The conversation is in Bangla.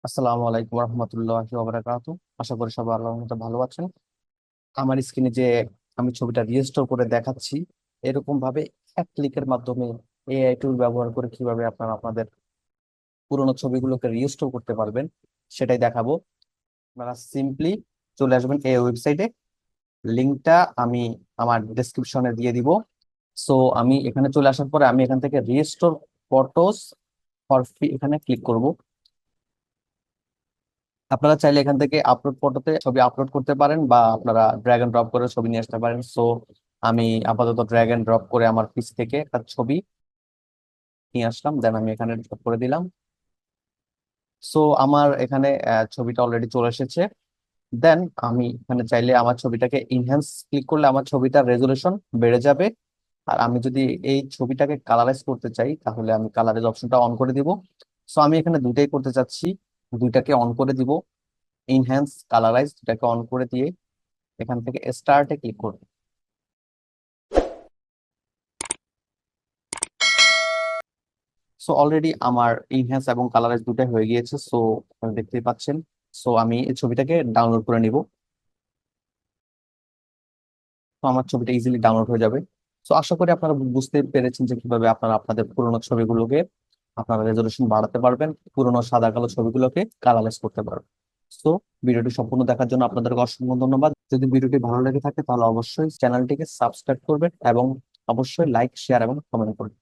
আসসালামু আলাইকুম রহমতুল্লাহি ওয়া বারাকাতুহু। আশা করি সবাই আল্লাহর মতো ভালো আছেন। আমার স্ক্রিনে যে আমি ছবিটা রিস্টোর করে দেখাচ্ছি, এরকম ভাবে এক ক্লিকের মাধ্যমে এআই টুল ব্যবহার করে কিভাবে আপনারা আপনাদের পুরোনো ছবিগুলোকে রিস্টোর করতে পারবেন সেটাই দেখাবো। আপনারা সিম্পলি চলে আসবেন এই ওয়েবসাইটে। লিঙ্কটা আমি আমার ডেসক্রিপশনে দিয়ে দিব। সো আমি এখানে চলে আসার পরে আমি এখান থেকে রিস্টোর ফটোস ফর ফ্রি এখানে ক্লিক করব। আপনারা চাইলে এখান থেকে আপলোড ফটোতে ছবি আপলোড করতে পারেন বা আপনারা ড্র্যাগ এন্ড ড্রপ করে ছবি নিয়ে আসতে পারেন। সো আমি আপাতত ড্র্যাগ এন্ড ড্রপ করে আমার পিস থেকে একটা ছবি নিয়ে আসলাম, দেন আমি এখানে ড্রপ করে দিলাম। সো আমার এখানে ছবিটা অলরেডি চলে এসেছে। দেন আমি এখানে চাইলে আমার ছবিটাকে ইনহ্যান্স ক্লিক করলে আমার ছবিটার রেজলিউশন বেড়ে যাবে। আর আমি যদি এই ছবিটাকে কালারাইজ করতে চাই তাহলে আমি কালারাইজ অপশনটা অন করে দিব। সো আমি এখানে দুইটাই করতে চাচ্ছি, দুইটাকে অন করে দিব। ইনহ্যান্স কালারাইজ দুটাকে অন করে দিয়ে এখান থেকে স্টার্টে ক্লিক করব। সো অলরেডি আমার ইনহ্যান্স এবং কালারাইজ দুটাই হয়ে গিয়েছে। সো দেখতেই পাচ্ছেন। সো আমি এই ছবিটাকে ডাউনলোড করে নিব। তো আমার ছবিটা ইজিলি ডাউনলোড হয়ে যাবে। সো আশা করি আপনারা বুঝতে পেরেছেন যে কিভাবে আপনারা আপনাদের পুরোনো ছবিগুলোকে আপনারা রেজলিউশন বাড়াতে পারবেন, পুরোনো সাদা কালো ছবিগুলোকে কালারাইজ করতে পারবেন। সো ভিডিওটি সম্পূর্ণ দেখার জন্য আপনাদেরকে অসংখ্য ধন্যবাদ। যদি ভিডিওটি ভালো লেগে থাকে তাহলে অবশ্যই চ্যানেলটিকে সাবস্ক্রাইব করবেন এবং অবশ্যই লাইক শেয়ার এবং কমেন্ট করবেন।